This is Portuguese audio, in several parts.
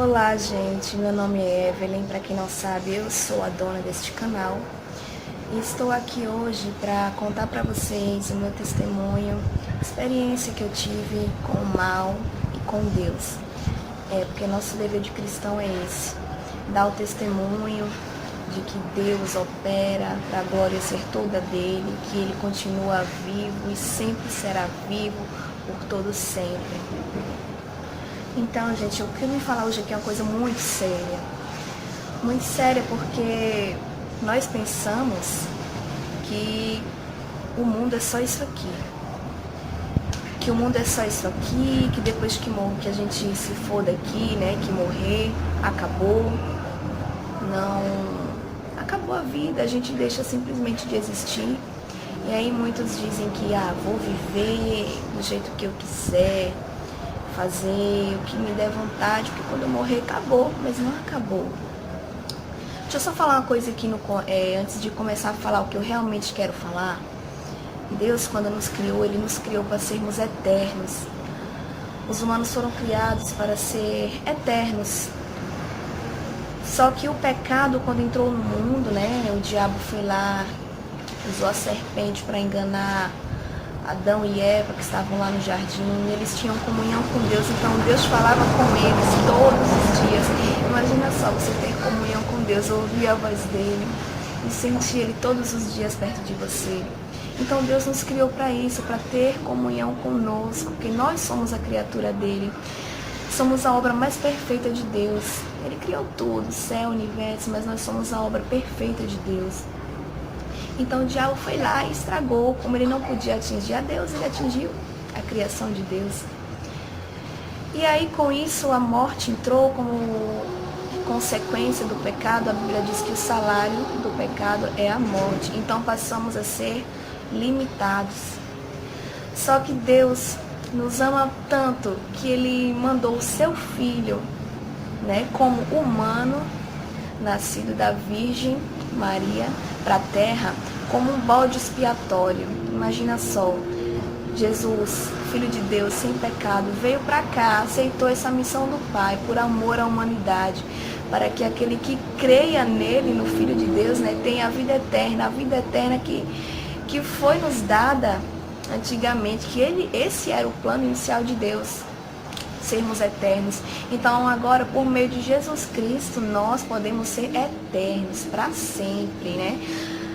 Olá, gente. Meu nome é Evelyn. Para quem não sabe, eu sou a dona deste canal e estou aqui hoje para contar para vocês o meu testemunho, a experiência que eu tive com o mal e com Deus. Porque nosso dever de cristão é esse: dar o testemunho de que Deus opera para a glória ser toda dele, que ele continua vivo e sempre será vivo por todo sempre. Então, gente, o que eu me falar hoje aqui é uma coisa muito séria. Muito séria porque nós pensamos que o mundo é só isso aqui. Que o mundo é só isso aqui, que depois que a gente se for daqui, né, que morrer, acabou. Não, acabou a vida, a gente deixa simplesmente de existir. E aí muitos dizem que, vou viver do jeito que eu quiser, fazer o que me der vontade, porque quando eu morrer acabou, mas não acabou. Deixa eu só falar uma coisa aqui antes de começar a falar o que eu realmente quero falar. Deus, quando nos criou, Ele nos criou para sermos eternos. Os humanos foram criados para ser eternos. Só que o pecado, quando entrou no mundo, né, o diabo foi lá, usou a serpente para enganar Adão e Eva, que estavam lá no jardim. Eles tinham comunhão com Deus, então Deus falava com eles todos os dias. Imagina só, você ter comunhão com Deus, ouvir a voz dele e sentir ele todos os dias perto de você. Então Deus nos criou para isso, para ter comunhão conosco, porque nós somos a criatura dele. Somos a obra mais perfeita de Deus. Ele criou tudo, céu, universo, mas nós somos a obra perfeita de Deus. Então o diabo foi lá e estragou. Como ele não podia atingir a Deus, ele atingiu a criação de Deus. E aí com isso a morte entrou como consequência do pecado. A Bíblia diz que o salário do pecado é a morte. Então passamos a ser limitados. Só que Deus nos ama tanto que Ele mandou o seu Filho, né, como humano, nascido da Virgem Maria, para a terra, como um bode expiatório. Imagina só, Jesus, Filho de Deus, sem pecado, veio para cá, aceitou essa missão do Pai, por amor à humanidade, para que aquele que creia nele, no Filho de Deus, né, tenha a vida eterna que foi nos dada antigamente, que esse era o plano inicial de Deus, sermos eternos. Então agora, por meio de Jesus Cristo, nós podemos ser eternos para sempre, né?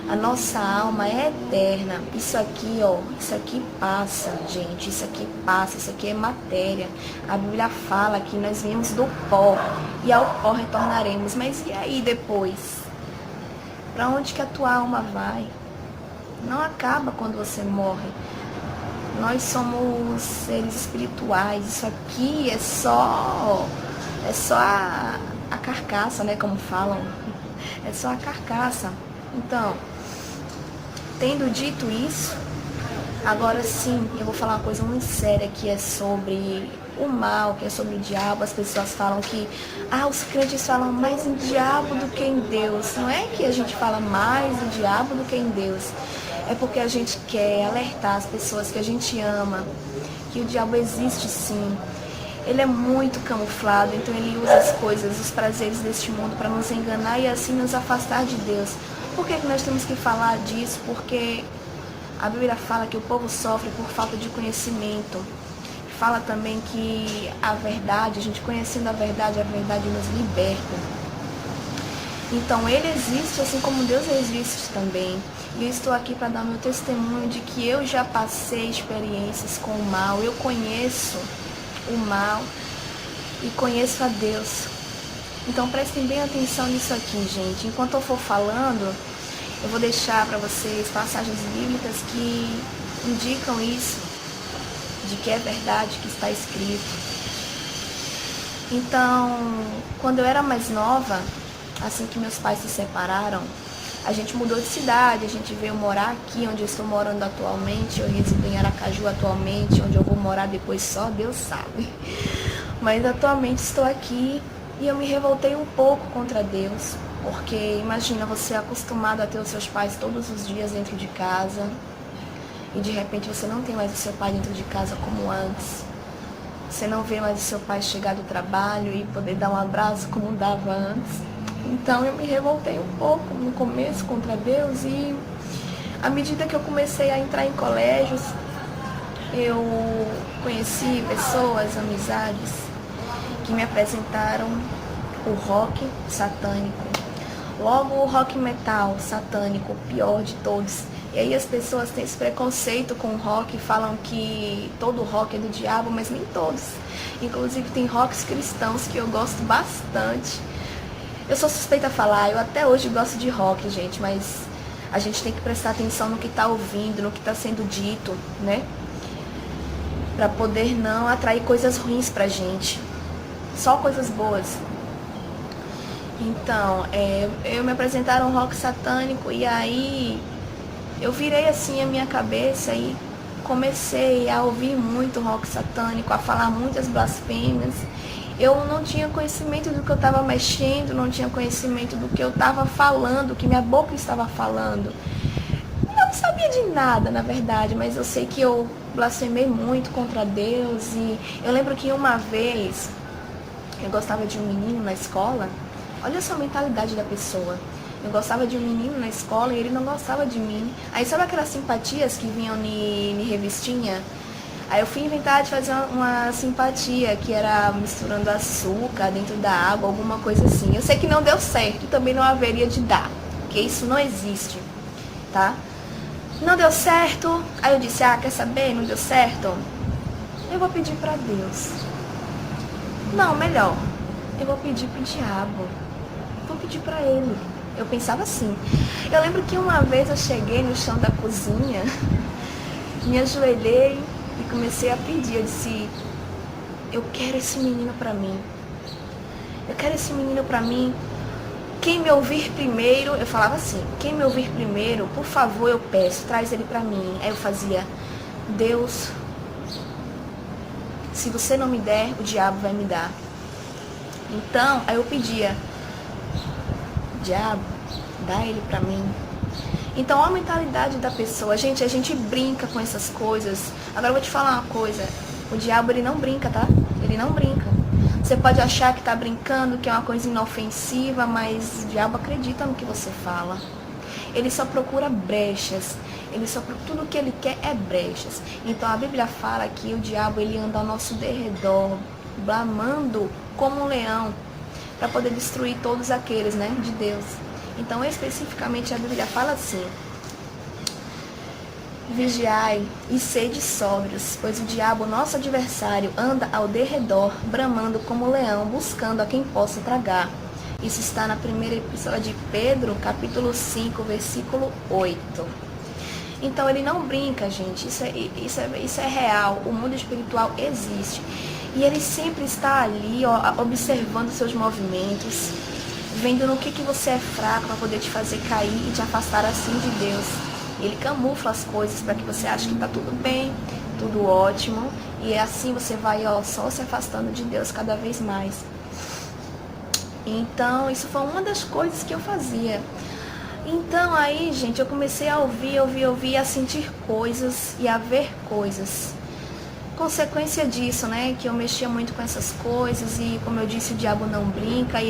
A nossa alma é eterna. Isso aqui, isso aqui passa, gente. Isso aqui passa, isso aqui é matéria. A Bíblia fala que nós viemos do pó e ao pó retornaremos. Mas e aí depois? Para onde que a tua alma vai? Não acaba quando você morre. Nós somos seres espirituais. Isso aqui é só a carcaça, né? Como falam. É só a carcaça. Então, tendo dito isso, agora sim, eu vou falar uma coisa muito séria que é sobre o mal, que é sobre o diabo. As pessoas falam que, os crentes falam mais em diabo do que em Deus. Não é que a gente fala mais do diabo do que em Deus. É porque a gente quer alertar as pessoas que a gente ama, que o diabo existe sim. Ele é muito camuflado, então ele usa as coisas, os prazeres deste mundo para nos enganar e assim nos afastar de Deus. Por que nós temos que falar disso? Porque a Bíblia fala que o povo sofre por falta de conhecimento. Fala também que a verdade, a gente conhecendo a verdade nos liberta. Então ele existe assim como Deus existe também. E eu estou aqui para dar meu testemunho de que eu já passei experiências com o mal. Eu conheço o mal e conheço a Deus. Então prestem bem atenção nisso aqui, gente. Enquanto eu for falando, eu vou deixar para vocês passagens bíblicas que indicam isso, de que é verdade, que está escrito. Então, quando eu era mais nova, assim que meus pais se separaram, a gente mudou de cidade, a gente veio morar aqui onde eu estou morando atualmente. Eu resido em Aracaju atualmente, onde eu vou morar depois só Deus sabe. Mas atualmente estou aqui e eu me revoltei um pouco contra Deus, porque imagina você acostumado a ter os seus pais todos os dias dentro de casa e de repente você não tem mais o seu pai dentro de casa como antes. Você não vê mais o seu pai chegar do trabalho e poder dar um abraço como dava antes. Então eu me revoltei um pouco no começo contra Deus e à medida que eu comecei a entrar em colégios, eu conheci pessoas, amizades, que me apresentaram o rock satânico. Logo o rock metal satânico, o pior de todos. E aí as pessoas têm esse preconceito com o rock, falam que todo rock é do diabo, mas nem todos. Inclusive tem rocks cristãos que eu gosto bastante. Eu sou suspeita a falar, eu até hoje gosto de rock, gente, mas a gente tem que prestar atenção no que está ouvindo, no que está sendo dito, né? Para poder não atrair coisas ruins pra gente. Só coisas boas. Então, eu me apresentaram um rock satânico e aí eu virei assim a minha cabeça e comecei a ouvir muito rock satânico, a falar muitas blasfêmias. Eu não tinha conhecimento do que eu estava mexendo, não tinha conhecimento do que eu estava falando, do que minha boca estava falando. Eu não sabia de nada, na verdade, mas eu sei que eu blasfemei muito contra Deus. E eu lembro que uma vez eu gostava de um menino na escola. Olha só a mentalidade da pessoa. Eu gostava de um menino na escola e ele não gostava de mim. Aí sabe aquelas simpatias que vinham em revistinha? Aí eu fui inventar de fazer uma simpatia, que era misturando açúcar dentro da água, alguma coisa assim. Eu sei que não deu certo e também não haveria de dar, porque isso não existe, tá? Não deu certo, aí eu disse, quer saber? Não deu certo? Eu vou pedir pra Deus. Não, melhor, eu vou pedir pro diabo. Vou pedir pra ele. Eu pensava assim. Eu lembro que uma vez eu cheguei no chão da cozinha, me ajoelhei e comecei a pedir. Eu disse, eu quero esse menino pra mim. Eu quero esse menino pra mim. Quem me ouvir primeiro, eu falava assim, quem me ouvir primeiro, por favor, eu peço, traz ele pra mim. Aí eu fazia, Deus, se você não me der, o diabo vai me dar. Então, aí eu pedia, diabo, dá ele pra mim. Então, a mentalidade da pessoa, gente, a gente brinca com essas coisas. Agora eu vou te falar uma coisa, o diabo ele não brinca, tá? Ele não brinca. Você pode achar que tá brincando, que é uma coisa inofensiva, mas o diabo acredita no que você fala. Ele só procura brechas. Tudo que ele quer é brechas. Então a Bíblia fala que o diabo ele anda ao nosso derredor, bramando como um leão, para poder destruir todos aqueles, né, de Deus. Então especificamente a Bíblia fala assim, vigiai e sede sóbrios, pois o diabo, nosso adversário, anda ao derredor, bramando como leão, buscando a quem possa tragar. Isso está na primeira epístola de Pedro, capítulo 5, versículo 8. Então ele não brinca, gente, isso é real, o mundo espiritual existe. E ele sempre está ali, observando seus movimentos, vendo no que você é fraco para poder te fazer cair e te afastar assim de Deus. Ele camufla as coisas para que você ache que está tudo bem, tudo ótimo. E assim você vai só se afastando de Deus cada vez mais. Então, isso foi uma das coisas que eu fazia. Então, aí, gente, eu comecei a ouvir, a sentir coisas e a ver coisas. Consequência disso, né, que eu mexia muito com essas coisas e, como eu disse, o diabo não brinca. E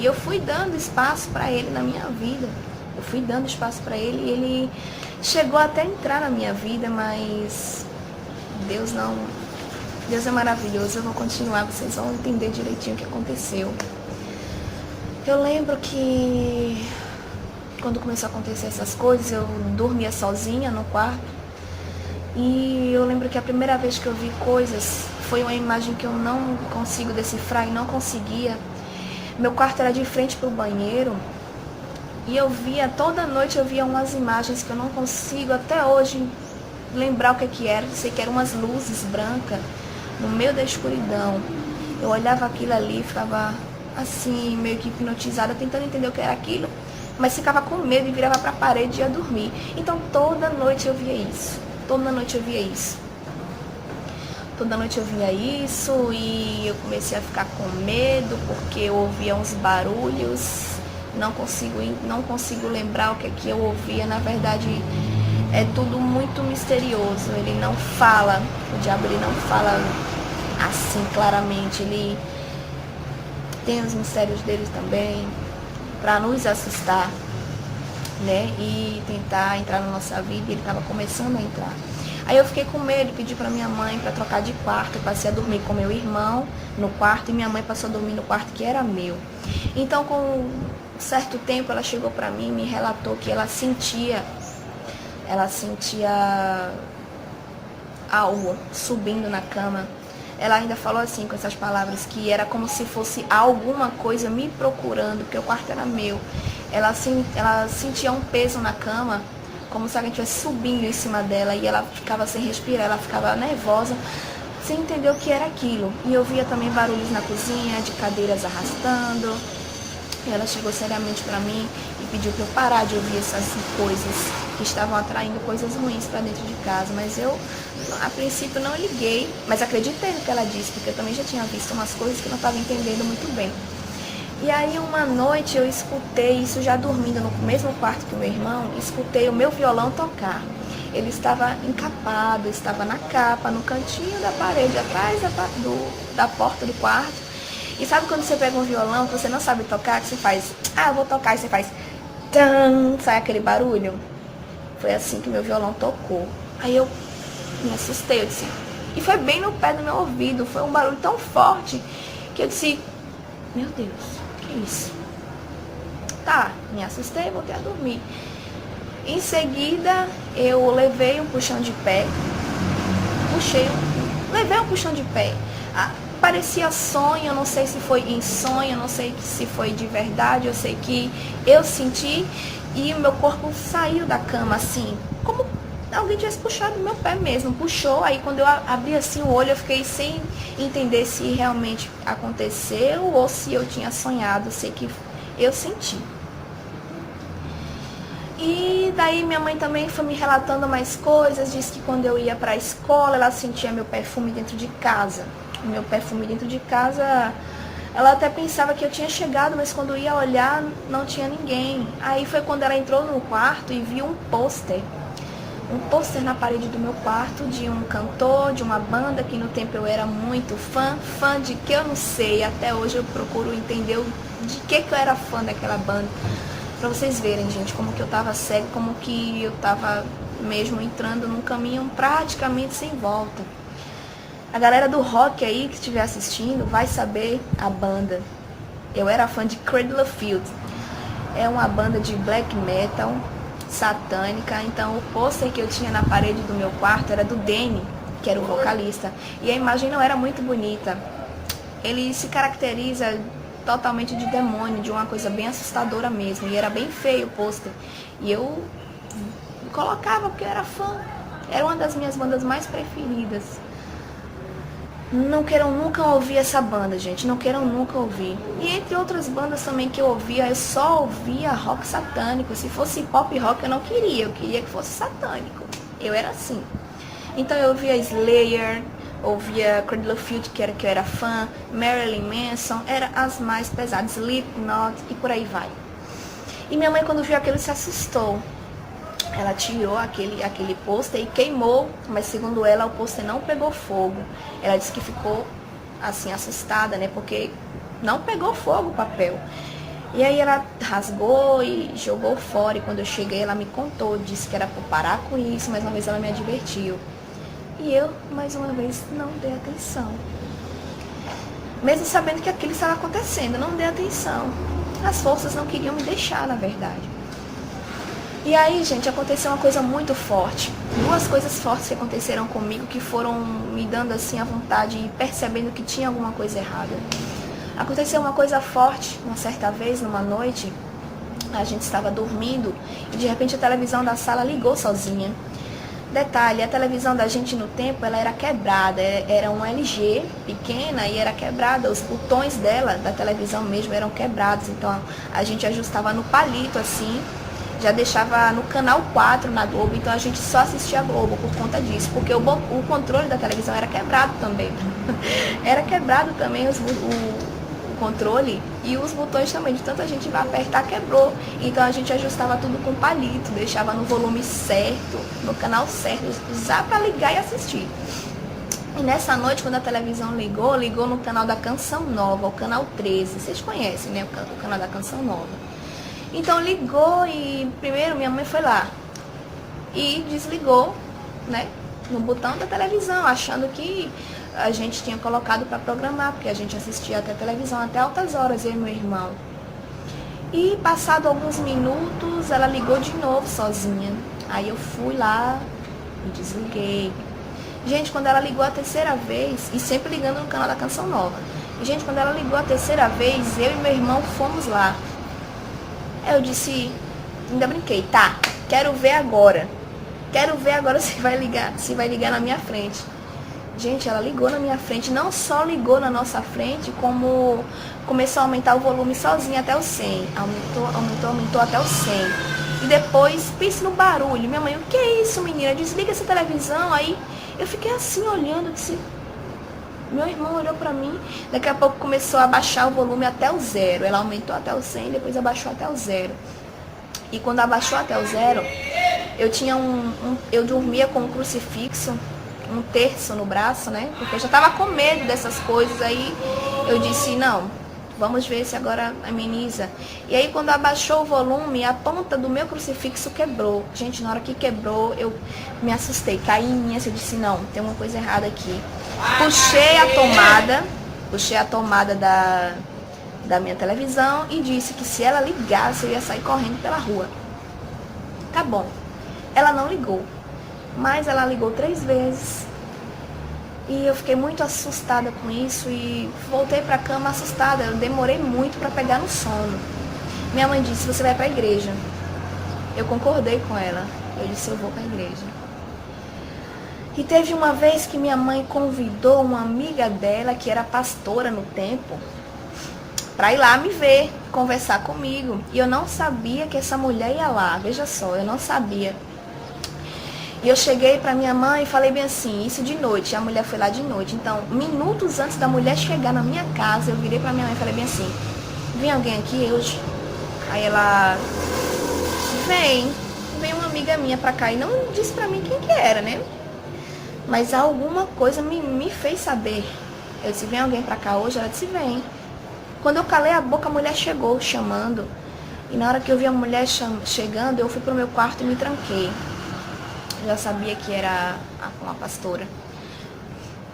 eu fui dando espaço para ele na minha vida. Eu fui dando espaço para ele e ele chegou até a entrar na minha vida, mas Deus é maravilhoso. Eu vou continuar, vocês vão entender direitinho o que aconteceu. Eu lembro que quando começou a acontecer essas coisas, eu dormia sozinha no quarto. E eu lembro que a primeira vez que eu vi coisas, foi uma imagem que eu não consigo decifrar e não conseguia. Meu quarto era de frente para o banheiro. E eu via, toda noite eu via umas imagens que eu não consigo até hoje lembrar o que era. Eu sei que eram umas luzes brancas no meio da escuridão. Eu olhava aquilo ali e ficava assim, meio que hipnotizada, tentando entender o que era aquilo. Mas ficava com medo e virava para a parede e ia dormir. Então toda noite eu via isso. Toda noite eu via isso. Toda noite eu via isso e eu comecei a ficar com medo porque eu ouvia uns barulhos. Não consigo lembrar o que eu ouvia. Na verdade, é tudo muito misterioso. Ele não fala, o diabo ele não fala assim claramente. Ele tem os mistérios dele também, para nos assustar, né? E tentar entrar na nossa vida. E ele estava começando a entrar. Aí eu fiquei com medo, pedi para minha mãe para trocar de quarto. Eu passei a dormir com meu irmão no quarto e minha mãe passou a dormir no quarto que era meu. Então, com um certo tempo, ela chegou para mim e me relatou que ela sentia algo subindo na cama. Ela ainda falou assim, com essas palavras, que era como se fosse alguma coisa me procurando, porque o quarto era meu. Ela sentia um peso na cama, como se alguém estivesse subindo em cima dela, e ela ficava sem respirar, ela ficava nervosa, sem entender o que era aquilo. E eu via também barulhos na cozinha, de cadeiras arrastando. E ela chegou seriamente para mim e pediu para eu parar de ouvir essas coisas que estavam atraindo coisas ruins para dentro de casa. Mas eu, a princípio, não liguei, mas acreditei no que ela disse, porque eu também já tinha visto umas coisas que eu não estava entendendo muito bem. E aí uma noite eu escutei, isso já dormindo no mesmo quarto que o meu irmão, escutei o meu violão tocar. Ele estava encapado, estava na capa, no cantinho da parede, atrás da porta do quarto. E sabe quando você pega um violão que você não sabe tocar, que você faz, eu vou tocar, e você faz, tan, sai aquele barulho? Foi assim que meu violão tocou. Aí eu me assustei, eu disse, e foi bem no pé do meu ouvido, foi um barulho tão forte que eu disse, meu Deus, que é isso? Tá, me assustei, voltei a dormir. Em seguida, eu levei um puxão de pé, levei um puxão de pé. Parecia sonho, eu não sei se foi em sonho, eu não sei se foi de verdade, eu sei que eu senti e o meu corpo saiu da cama assim, como alguém tivesse puxado o meu pé mesmo, puxou. Aí quando eu abri assim o olho, eu fiquei sem entender se realmente aconteceu ou se eu tinha sonhado, eu sei que eu senti. E daí minha mãe também foi me relatando mais coisas, disse que quando eu ia para a escola, ela sentia meu perfume dentro de casa. Meu perfume dentro de casa, ela até pensava que eu tinha chegado, mas quando ia olhar, não tinha ninguém. Aí foi quando ela entrou no quarto e viu um pôster na parede do meu quarto, de um cantor, de uma banda que no tempo eu era muito fã de que eu não sei, até hoje eu procuro entender de que eu era fã daquela banda. Pra vocês verem, gente, como que eu tava cega, como que eu tava mesmo entrando num caminho praticamente sem volta. A galera do rock aí que estiver assistindo vai saber a banda. Eu era fã de Cradle of Filth. É uma banda de black metal satânica. Então o pôster que eu tinha na parede do meu quarto era do Danny, que era o vocalista. E a imagem não era muito bonita. Ele se caracteriza totalmente de demônio, de uma coisa bem assustadora mesmo. E era bem feio o pôster. E eu colocava porque eu era fã. Era uma das minhas bandas mais preferidas. Não queiram nunca ouvir essa banda, gente. Não queiram nunca ouvir. E entre outras bandas também que eu ouvia, eu só ouvia rock satânico. Se fosse pop rock eu não queria. Eu queria que fosse satânico. Eu era assim. Então eu ouvia Slayer, ouvia Cradle of Filth, que eu era fã, Marilyn Manson, era as mais pesadas, Slipknot e por aí vai. E minha mãe, quando viu aquilo, se assustou. Ela tirou aquele pôster e queimou, mas segundo ela o pôster não pegou fogo. Ela disse que ficou assim assustada, né, porque não pegou fogo o papel. E aí ela rasgou e jogou fora, e quando eu cheguei ela me contou, disse que era para parar com isso, mas uma vez ela me advertiu. E eu, mais uma vez, não dei atenção. Mesmo sabendo que aquilo estava acontecendo, não dei atenção. As forças não queriam me deixar, na verdade. E aí, gente, aconteceu uma coisa muito forte. Duas coisas fortes que aconteceram comigo que foram me dando assim a vontade e percebendo que tinha alguma coisa errada. Aconteceu uma coisa forte, uma certa vez, numa noite, a gente estava dormindo e de repente a televisão da sala ligou sozinha. Detalhe, a televisão da gente no tempo, ela era quebrada, era um LG pequena e era quebrada, os botões dela, da televisão mesmo, eram quebrados, então a gente ajustava no palito assim, já deixava no canal 4 na Globo, então a gente só assistia a Globo por conta disso, porque o controle da televisão era quebrado também. Era quebrado também o controle e os botões também, de tanta gente vai apertar, quebrou. Então a gente ajustava tudo com palito, deixava no volume certo, no canal certo, já para ligar e assistir. E nessa noite, quando a televisão ligou no canal da Canção Nova, o canal 13. Vocês conhecem, né? O canal da Canção Nova. Então ligou e primeiro minha mãe foi lá e desligou, né? No botão da televisão, achando que a gente tinha colocado para programar, porque a gente assistia até televisão até altas horas, eu e meu irmão. E passado alguns minutos, ela ligou de novo sozinha. Aí eu fui lá e desliguei. Gente, quando ela ligou a terceira vez, e sempre ligando no canal da Canção Nova. E, gente, quando ela ligou a terceira vez, eu e meu irmão fomos lá. Eu disse, ainda brinquei, tá, quero ver agora. Quero ver agora se vai ligar na minha frente. Gente, ela ligou na minha frente, não só ligou na nossa frente, como começou a aumentar o volume sozinha até o 100. Aumentou até o 100. E depois, pense no barulho. Minha mãe, o que é isso, menina? Desliga essa televisão. Aí eu fiquei assim, olhando, disse... Meu irmão olhou pra mim, daqui a pouco começou a baixar o volume até o 0. Ela aumentou até o 100, depois abaixou até o 0. E quando abaixou até o 0, eu tinha eu dormia com um crucifixo, um terço no braço, né? Porque eu já tava com medo dessas coisas. Aí eu disse, não, vamos ver se agora ameniza. E aí quando abaixou o volume, a ponta do meu crucifixo quebrou. Gente, na hora que quebrou, eu me assustei, caí em mim, assim, eu disse, não, tem uma coisa errada aqui. Puxei a tomada da minha televisão e disse que se ela ligasse, eu ia sair correndo pela rua. Tá bom. Ela não ligou, mas ela ligou 3 vezes. E eu fiquei muito assustada com isso e voltei pra cama assustada. Eu demorei muito pra pegar no sono. Minha mãe disse, você vai pra igreja. Eu concordei com ela. Eu disse, eu vou pra igreja. E teve uma vez que minha mãe convidou uma amiga dela, que era pastora no tempo, para ir lá me ver, conversar comigo. E eu não sabia que essa mulher ia lá, veja só, eu não sabia. E eu cheguei para minha mãe e falei bem assim, isso de noite, a mulher foi lá de noite. Então, minutos antes da mulher chegar na minha casa, eu virei para minha mãe e falei bem assim, vem alguém aqui hoje? Aí ela, vem uma amiga minha para cá e não disse para mim quem que era, né? Mas alguma coisa me fez saber. Eu disse, vem alguém pra cá hoje? Ela disse, vem. Quando eu calei a boca, a mulher chegou, chamando. E na hora que eu vi a mulher chegando, eu fui pro meu quarto e me tranquei. Eu já sabia que era uma pastora.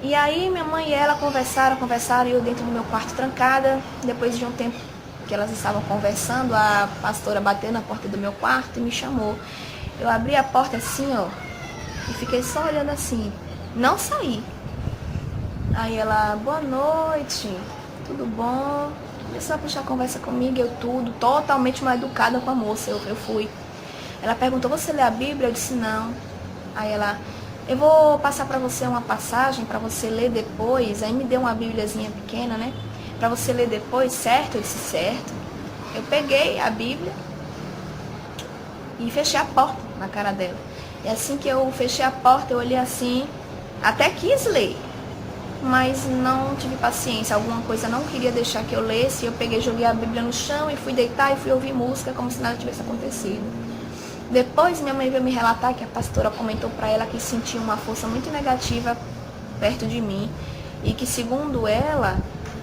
E aí minha mãe e ela conversaram, e eu dentro do meu quarto trancada. Depois de um tempo que elas estavam conversando, a pastora bateu na porta do meu quarto e me chamou. Eu abri a porta assim, ó, e fiquei só olhando assim. Não saí. Aí ela, boa noite, tudo bom? Começou a puxar conversa comigo, eu tudo, totalmente mal educada com a moça, eu fui. Ela perguntou, você lê a Bíblia? Eu disse, não. Aí ela, eu vou passar pra você uma passagem, pra você ler depois. Aí me deu uma bíbliazinha pequena, né? Pra você ler depois, certo? Eu disse, certo. Eu peguei a Bíblia e fechei a porta na cara dela. E assim que eu fechei a porta, eu olhei assim, até quis ler, mas não tive paciência, alguma coisa não queria deixar que eu lesse. Eu peguei, joguei a Bíblia no chão e fui deitar e fui ouvir música como se nada tivesse acontecido. Depois minha mãe veio me relatar que a pastora comentou para ela que sentia uma força muito negativa perto de mim e que, segundo ela,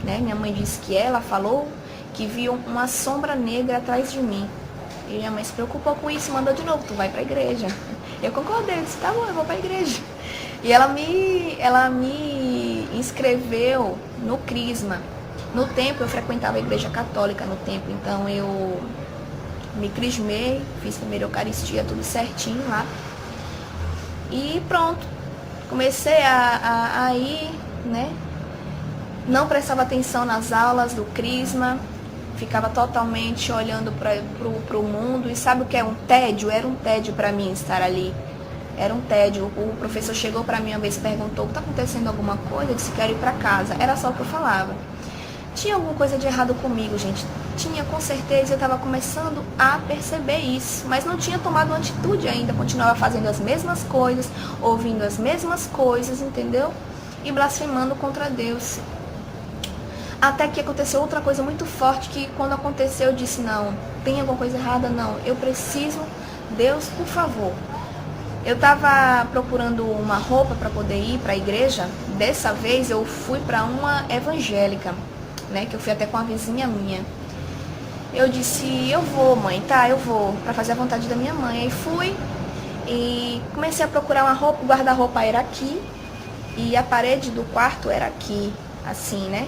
né, minha mãe disse que ela falou que viu uma sombra negra atrás de mim. E minha mãe se preocupou com isso e mandou de novo, tu vai pra igreja. Eu concordei, eu disse, tá bom, eu vou pra igreja. E ela me inscreveu no Crisma. No tempo eu frequentava a igreja católica no tempo, então eu me crismei, fiz primeira Eucaristia, tudo certinho lá. E pronto, comecei a ir, né? Não prestava atenção nas aulas do Crisma, ficava totalmente olhando para o mundo. E sabe o que é um tédio? Era um tédio para mim estar ali. Era um tédio. O professor chegou para mim uma vez e perguntou, está acontecendo alguma coisa? Eu disse, quero ir para casa. Era só o que eu falava. Tinha alguma coisa de errado comigo, gente. Tinha, com certeza. Eu estava começando a perceber isso. Mas não tinha tomado uma atitude ainda. Continuava fazendo as mesmas coisas, ouvindo as mesmas coisas, entendeu? E blasfemando contra Deus. Até que aconteceu outra coisa muito forte, que quando aconteceu eu disse, não, tem alguma coisa errada? Não, eu preciso, Deus, por favor. Eu estava procurando uma roupa para poder ir para a igreja, dessa vez eu fui para uma evangélica, né? Que eu fui até com uma vizinha minha. Eu disse, eu vou, mãe, tá, eu vou, para fazer a vontade da minha mãe. Aí fui e comecei a procurar uma roupa, o guarda-roupa era aqui e a parede do quarto era aqui, assim, né?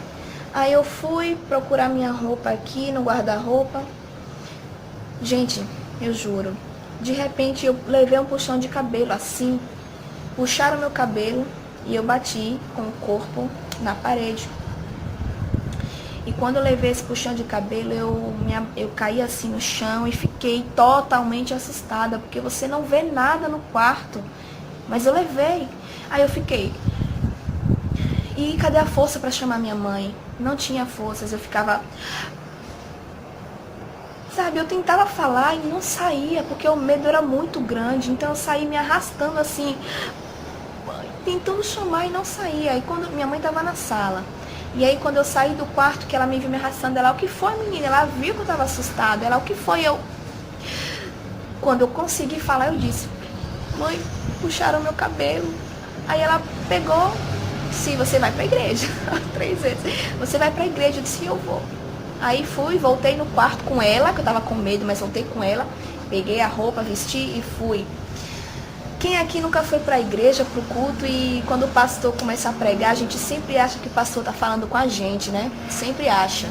Aí eu fui procurar minha roupa aqui no guarda-roupa. Gente, eu juro, de repente eu levei um puxão de cabelo assim, puxaram meu cabelo e eu bati com o corpo na parede. E quando eu levei esse puxão de cabelo, eu caí assim no chão e fiquei totalmente assustada, porque você não vê nada no quarto. Mas eu levei. Aí eu fiquei. E cadê a força para chamar minha mãe? Não tinha forças, eu ficava... Sabe, eu tentava falar e não saía, porque o medo era muito grande. Então eu saí me arrastando assim, tentando chamar e não saía. Aí quando minha mãe estava na sala... E aí quando eu saí do quarto, que ela me viu me arrastando, ela, o que foi, menina? Ela viu que eu tava assustada. Ela, o que foi? Quando eu consegui falar, eu disse, mãe, puxaram meu cabelo. Aí ela pegou, sim, você vai pra igreja. 3 vezes. Você vai pra igreja, eu disse, eu vou. Aí fui, voltei no quarto com ela, que eu tava com medo, mas voltei com ela. Peguei a roupa, vesti e fui. Quem aqui nunca foi para a igreja, para o culto, e quando o pastor começa a pregar, a gente sempre acha que o pastor está falando com a gente, né? Sempre acha.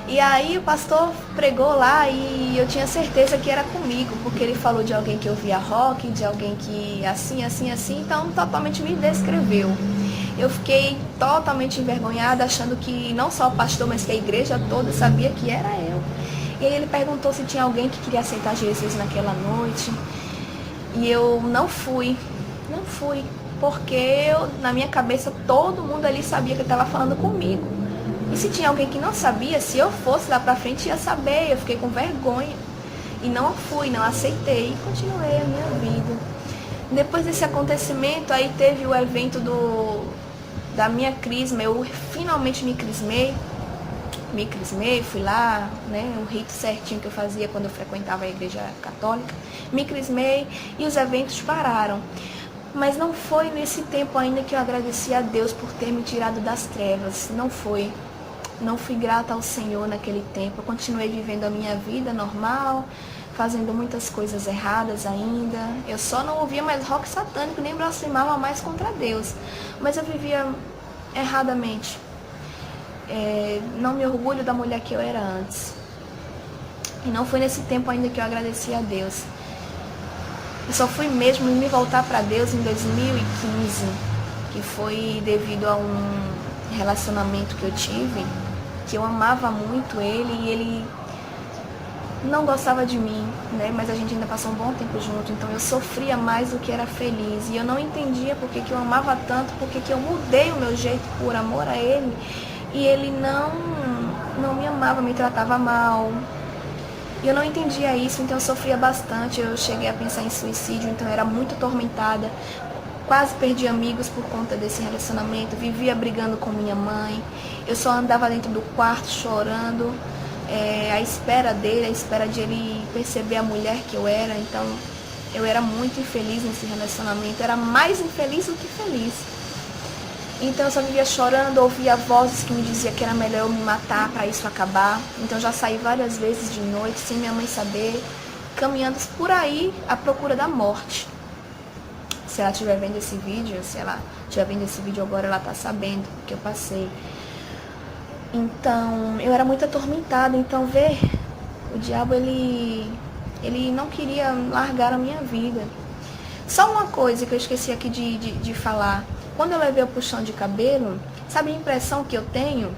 E aí o pastor pregou lá e eu tinha certeza que era comigo, porque ele falou de alguém que ouvia rock, de alguém que assim, então totalmente me descreveu. Eu fiquei totalmente envergonhada, achando que não só o pastor, mas que a igreja toda sabia que era eu. E aí ele perguntou se tinha alguém que queria aceitar Jesus naquela noite. E eu não fui, porque na minha cabeça todo mundo ali sabia que ele estava falando comigo. E se tinha alguém que não sabia, se eu fosse lá pra frente ia saber, eu fiquei com vergonha. E não fui, não aceitei e continuei a minha vida. Depois desse acontecimento, aí teve o evento da minha crisma, eu finalmente me crismei, fui lá, né, o rito certinho que eu fazia quando eu frequentava a igreja católica, me crismei e os eventos pararam. Mas não foi nesse tempo ainda que eu agradeci a Deus por ter me tirado das trevas, não foi. Não fui grata ao Senhor naquele tempo, eu continuei vivendo a minha vida normal, fazendo muitas coisas erradas ainda. Eu só não ouvia mais rock satânico, nem blasfemava mais contra Deus, mas eu vivia erradamente. Não me orgulho da mulher que eu era antes. E não foi nesse tempo ainda que eu agradeci a Deus. Eu só fui mesmo me voltar para Deus em 2015, que foi devido a um relacionamento que eu tive, que eu amava muito ele e ele não gostava de mim, né? Mas a gente ainda passou um bom tempo junto, então eu sofria mais do que era feliz. E eu não entendia por que eu amava tanto, por que eu mudei o meu jeito por amor a ele. E ele não me amava, me tratava mal. E eu não entendia isso, então eu sofria bastante. Eu cheguei a pensar em suicídio, então eu era muito atormentada. Quase perdi amigos por conta desse relacionamento. Vivia brigando com minha mãe. Eu só andava dentro do quarto chorando, à espera dele, à espera de ele perceber a mulher que eu era. Então eu era muito infeliz nesse relacionamento. Eu era mais infeliz do que feliz. Então eu só vivia chorando, ouvia vozes que me diziam que era melhor eu me matar para isso acabar. Então já saí várias vezes de noite, sem minha mãe saber, caminhando por aí à procura da morte. Se ela estiver vendo esse vídeo, agora, ela tá sabendo o que eu passei. Então, eu era muito atormentada. Então, o diabo, ele não queria largar a minha vida. Só uma coisa que eu esqueci aqui de falar. Quando eu levei o puxão de cabelo, sabe a impressão que eu tenho?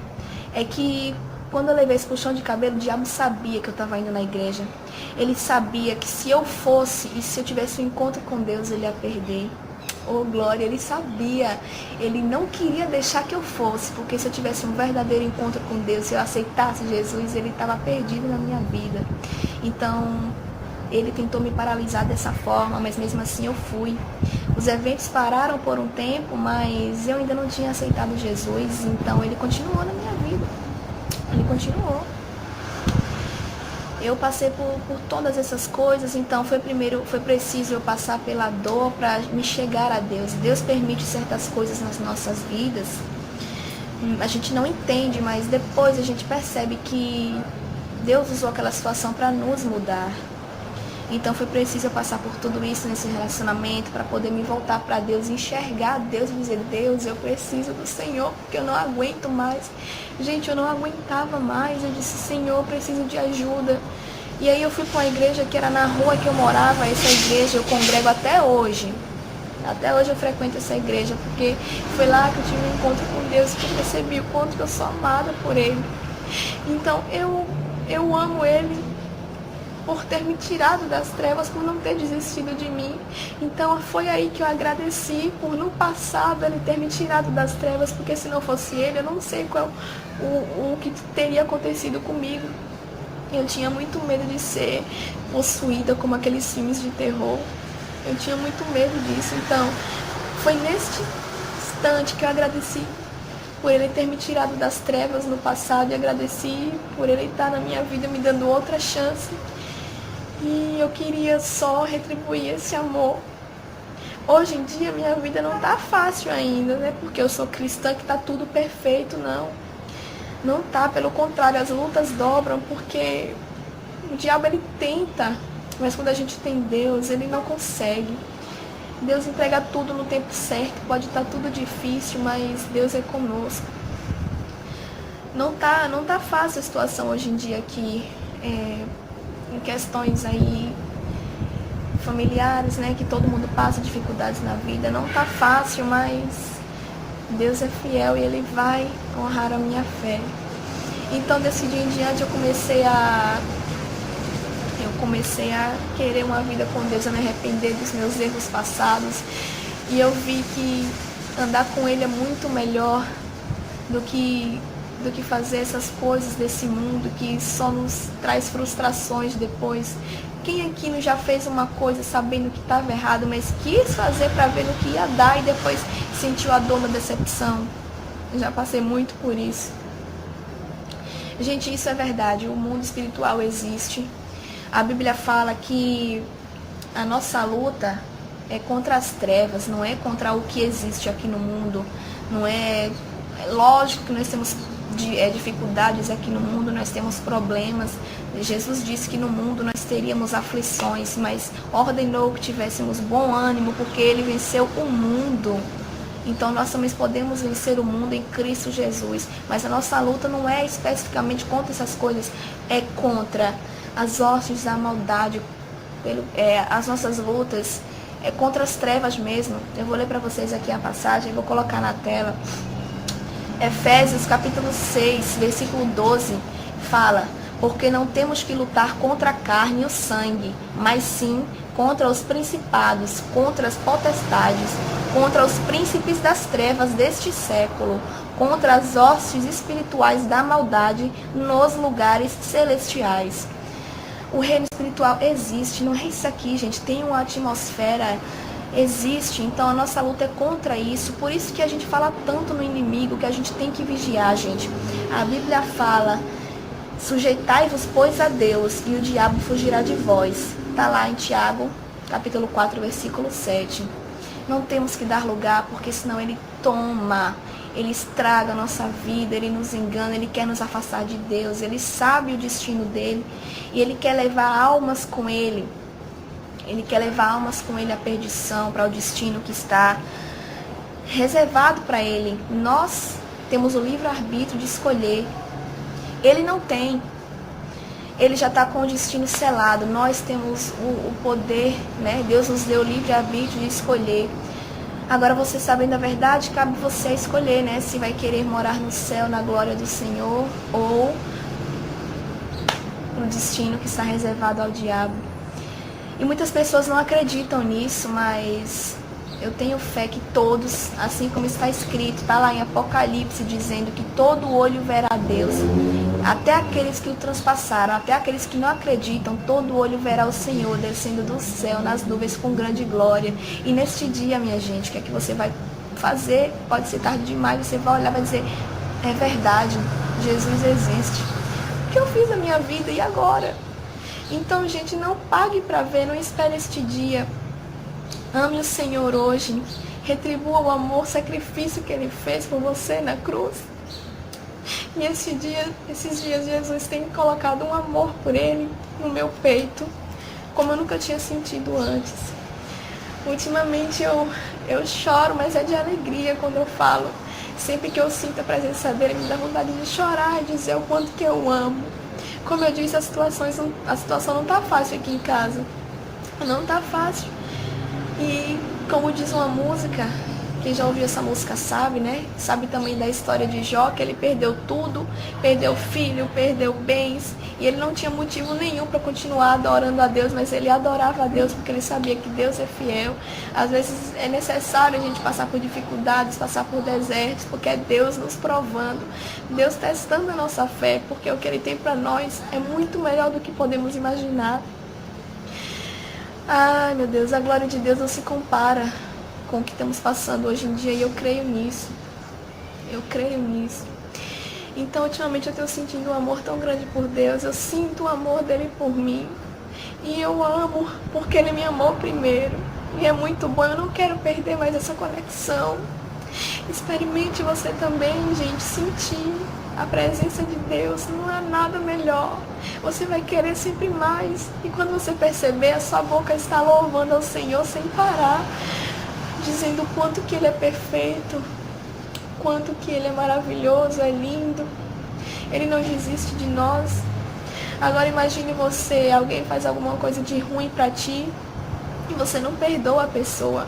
É que quando eu levei esse puxão de cabelo, o diabo sabia que eu estava indo na igreja. Ele sabia que se eu fosse e se eu tivesse um encontro com Deus, ele ia perder. Oh, glória, ele sabia. Ele não queria deixar que eu fosse, porque se eu tivesse um verdadeiro encontro com Deus, se eu aceitasse Jesus, ele estava perdido na minha vida. Então, ele tentou me paralisar dessa forma, mas mesmo assim eu fui. Os eventos pararam por um tempo, mas eu ainda não tinha aceitado Jesus, então ele continuou na minha vida. Ele continuou. Eu passei por todas essas coisas, então foi preciso eu passar pela dor para me chegar a Deus. Deus permite certas coisas nas nossas vidas. A gente não entende, mas depois a gente percebe que Deus usou aquela situação para nos mudar. Então foi preciso eu passar por tudo isso nesse relacionamento para poder me voltar para Deus, enxergar Deus e dizer: Deus, eu preciso do Senhor, porque eu não aguento mais. Gente, eu não aguentava mais. Eu disse: Senhor, eu preciso de ajuda. E aí eu fui para uma igreja que era na rua que eu morava. Essa igreja eu congrego até hoje. Até hoje eu frequento essa igreja, porque foi lá que eu tive um encontro com Deus, que eu percebi o quanto que eu sou amada por Ele. Então eu amo Ele por ter me tirado das trevas, por não ter desistido de mim. Então foi aí que eu agradeci por no passado Ele ter me tirado das trevas, porque se não fosse Ele, eu não sei qual o que teria acontecido comigo. Eu tinha muito medo de ser possuída como aqueles filmes de terror. Eu tinha muito medo disso. Então foi neste instante que eu agradeci por Ele ter me tirado das trevas no passado, e agradeci por Ele estar na minha vida me dando outra chance. E eu queria só retribuir esse amor. Hoje em dia minha vida não tá fácil ainda, né? Porque eu sou cristã que tá tudo perfeito, não. Não tá, pelo contrário, as lutas dobram, porque o diabo ele tenta, mas quando a gente tem Deus, ele não consegue. Deus entrega tudo no tempo certo, pode estar tudo difícil, mas Deus é conosco. Não tá fácil a situação hoje em dia aqui, em questões aí familiares, né, que todo mundo passa dificuldades na vida. Não tá fácil, mas Deus é fiel e Ele vai honrar a minha fé. Então desse dia em diante eu comecei a querer uma vida com Deus, a me arrepender dos meus erros passados, e eu vi que andar com Ele é muito melhor do que fazer essas coisas desse mundo que só nos traz frustrações depois. Quem aqui não já fez uma coisa sabendo que estava errado, mas quis fazer para ver no que ia dar e depois sentiu a dor da decepção? Eu já passei muito por isso. Gente, isso é verdade, o mundo espiritual existe. A Bíblia fala que a nossa luta é contra as trevas, não é contra o que existe aqui no mundo. Não é lógico que nós temos dificuldades aqui no mundo, nós temos problemas. Jesus disse que no mundo nós teríamos aflições, mas ordenou que tivéssemos bom ânimo, porque Ele venceu o mundo. Então nós também podemos vencer o mundo em Cristo Jesus. Mas a nossa luta não é especificamente contra essas coisas, é contra as hostes da maldade. As nossas lutas é contra as trevas mesmo. Eu vou ler para vocês aqui a passagem, vou colocar na tela. Efésios capítulo 6, versículo 12, fala: porque não temos que lutar contra a carne e o sangue, mas sim contra os principados, contra as potestades, contra os príncipes das trevas deste século, contra as hostes espirituais da maldade nos lugares celestiais. O reino espiritual existe, não é isso aqui, gente, tem uma atmosfera, existe, então a nossa luta é contra isso. Por isso que a gente fala tanto no inimigo, que a gente tem que vigiar, gente. A Bíblia fala: sujeitai-vos, pois, a Deus, e o diabo fugirá de vós. Está lá em Tiago, capítulo 4, versículo 7. Não temos que dar lugar, porque senão ele toma, ele estraga a nossa vida, ele nos engana, ele quer nos afastar de Deus, ele sabe o destino dele, e ele quer levar almas com ele. Ele quer levar almas com ele à perdição, para o destino que está reservado para ele. Nós temos o livre-arbítrio de escolher. Ele não tem. Ele já está com o destino selado. Nós temos o poder, né? Deus nos deu o livre-arbítrio de escolher. Agora, você sabendo a verdade, cabe você escolher, né? Se vai querer morar no céu, na glória do Senhor, ou no destino que está reservado ao diabo. E muitas pessoas não acreditam nisso, mas eu tenho fé que todos, assim como está escrito, está lá em Apocalipse, dizendo que todo olho verá a Deus. Até aqueles que o transpassaram, até aqueles que não acreditam, todo olho verá o Senhor descendo do céu nas nuvens com grande glória. E neste dia, minha gente, o que é que você vai fazer? Pode ser tarde demais, você vai olhar e vai dizer: é verdade, Jesus existe. O que eu fiz na minha vida e agora? Então, gente, não pague para ver, não espere este dia. Ame o Senhor hoje. Retribua o amor, o sacrifício que Ele fez por você na cruz. E esses dias, Jesus tem colocado um amor por Ele no meu peito, como eu nunca tinha sentido antes. Ultimamente eu choro, mas é de alegria quando eu falo. Sempre que eu sinto a presença dele, me dá vontade de chorar e dizer o quanto que eu amo. Como eu disse, a situação não está fácil aqui em casa. Não está fácil. E como diz uma música, quem já ouviu essa música sabe, né? Sabe também da história de Jó, que ele perdeu tudo, perdeu filho, perdeu bens, e ele não tinha motivo nenhum para continuar adorando a Deus, mas ele adorava a Deus porque ele sabia que Deus é fiel. Às vezes é necessário a gente passar por dificuldades, passar por desertos, porque é Deus nos provando, Deus testando a nossa fé, porque o que Ele tem para nós é muito melhor do que podemos imaginar. Ai, meu Deus, a glória de Deus não se compara com o que estamos passando hoje em dia, e eu creio nisso. Eu creio nisso. Então, ultimamente eu tenho sentido um amor tão grande por Deus, eu sinto o amor dele por mim, e eu amo porque ele me amou primeiro, e é muito bom, eu não quero perder mais essa conexão. Experimente você também, gente, sentir a presença de Deus, não há nada melhor. Você vai querer sempre mais, e quando você perceber, a sua boca está louvando ao Senhor sem parar, dizendo o quanto que Ele é perfeito, quanto que Ele é maravilhoso, é lindo. Ele não desiste de nós. Agora imagine você, alguém faz alguma coisa de ruim para ti e você não perdoa a pessoa.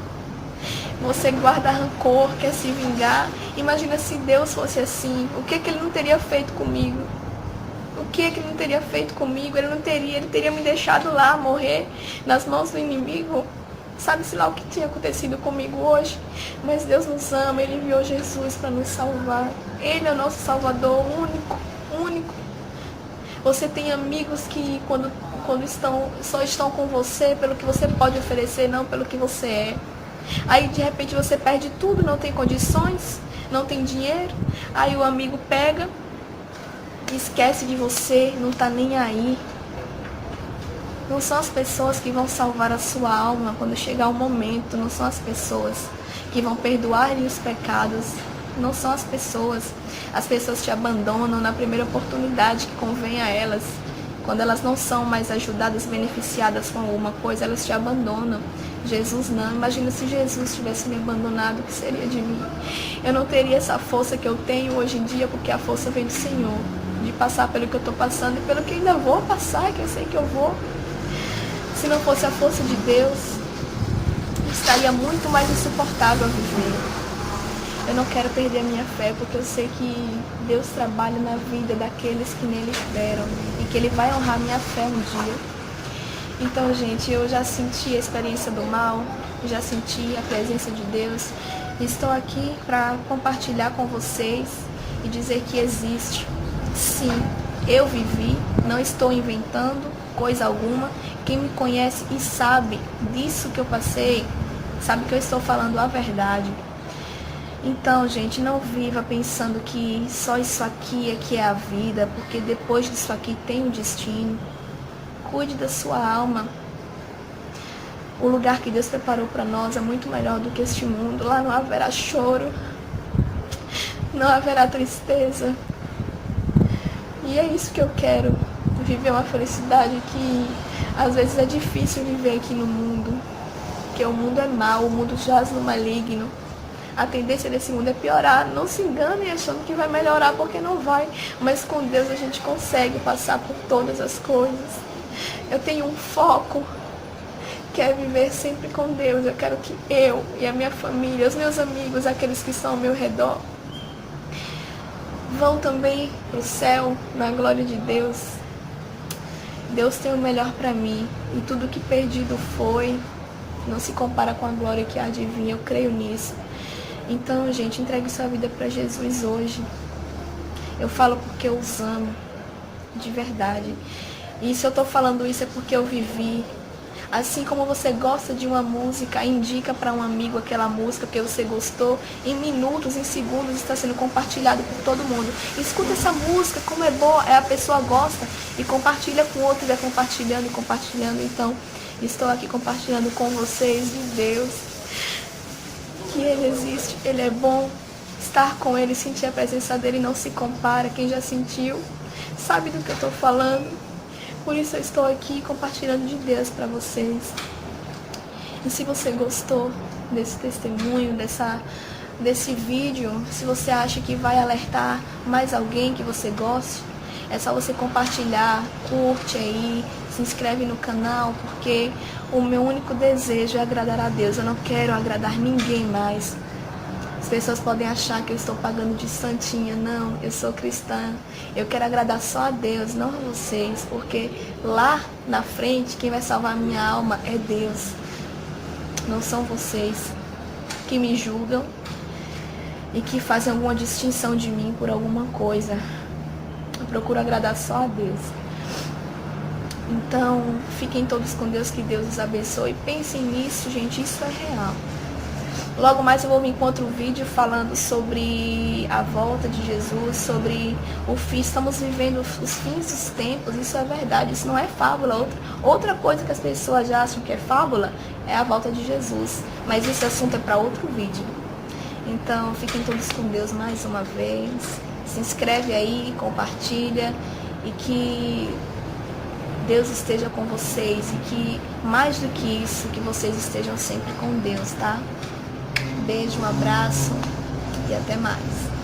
Você guarda rancor, quer se vingar. Imagina se Deus fosse assim, o que Ele não teria feito comigo? O que Ele não teria feito comigo? Ele teria me deixado lá morrer nas mãos do inimigo. Sabe-se lá o que tinha acontecido comigo hoje? Mas Deus nos ama, Ele enviou Jesus para nos salvar. Ele é o nosso Salvador, único. Você tem amigos que só estão com você pelo que você pode oferecer, não pelo que você é. Aí de repente você perde tudo, não tem condições, não tem dinheiro. Aí o amigo pega, esquece de você, não está nem aí. Não são as pessoas que vão salvar a sua alma quando chegar o momento. Não são as pessoas que vão perdoar-lhe os pecados. Não são as pessoas. As pessoas te abandonam na primeira oportunidade que convém a elas. Quando elas não são mais ajudadas, beneficiadas com alguma coisa, elas te abandonam. Jesus não. Imagina se Jesus tivesse me abandonado, o que seria de mim? Eu não teria essa força que eu tenho hoje em dia, porque a força vem do Senhor. De passar pelo que eu estou passando e pelo que ainda vou passar, que eu sei que eu vou. Se não fosse a força de Deus, estaria muito mais insuportável a viver. Eu não quero perder a minha fé, porque eu sei que Deus trabalha na vida daqueles que nele esperam e que Ele vai honrar minha fé um dia. Então, gente, eu já senti a experiência do mal, já senti a presença de Deus. Estou aqui para compartilhar com vocês e dizer que existe. Sim, eu vivi, não estou inventando coisa alguma. Quem me conhece e sabe disso que eu passei, sabe que eu estou falando a verdade. Então, gente, não viva pensando que só isso aqui é que é a vida, porque depois disso aqui tem um destino. Cuide da sua alma. O lugar que Deus preparou para nós é muito melhor do que este mundo. Lá não haverá choro, não haverá tristeza. E é isso que eu quero. Viver uma felicidade que às vezes é difícil viver aqui no mundo, porque o mundo é mau, o mundo jaz no maligno. A tendência desse mundo é piorar. Não se enganem achando que vai melhorar, porque não vai. Mas com Deus a gente consegue passar por todas as coisas. Eu tenho um foco, que é viver sempre com Deus. Eu quero que eu e a minha família, os meus amigos, aqueles que estão ao meu redor, vão também para o céu, na glória de Deus. Deus tem o melhor para mim, e tudo que perdido foi não se compara com a glória que há de vir. Eu creio nisso. Então, gente, entregue sua vida para Jesus hoje. Eu falo porque eu os amo, de verdade. E se eu estou falando isso é porque eu vivi. Assim como você gosta de uma música, indica para um amigo aquela música que você gostou. Em minutos, em segundos, está sendo compartilhado por todo mundo. Escuta essa música, como é boa, a pessoa gosta e compartilha com outro, vai compartilhando e compartilhando. Então, estou aqui compartilhando com vocês de Deus, que Ele existe, Ele é bom. Estar com Ele, sentir a presença dEle não se compara. Quem já sentiu, sabe do que eu estou falando. Por isso eu estou aqui compartilhando de Deus para vocês. E se você gostou desse testemunho, desse vídeo, se você acha que vai alertar mais alguém que você goste, é só você compartilhar, curte aí, se inscreve no canal, porque o meu único desejo é agradar a Deus. Eu não quero agradar ninguém mais. As pessoas podem achar que eu estou pagando de santinha. Não, eu sou cristã. Eu quero agradar só a Deus, não a vocês. Porque lá na frente, quem vai salvar a minha alma é Deus. Não são vocês que me julgam e que fazem alguma distinção de mim por alguma coisa. Eu procuro agradar só a Deus. Então, fiquem todos com Deus, que Deus os abençoe. Pensem nisso, gente, isso é real. Logo mais eu vou vir com outro vídeo falando sobre a volta de Jesus, sobre o fim. Estamos vivendo os fins dos tempos, isso é verdade, isso não é fábula. Outra coisa que as pessoas já acham que é fábula é a volta de Jesus. Mas esse assunto é para outro vídeo. Então, fiquem todos com Deus mais uma vez. Se inscreve aí, compartilha e que Deus esteja com vocês e que, mais do que isso, que vocês estejam sempre com Deus, tá? Beijo, um abraço e até mais.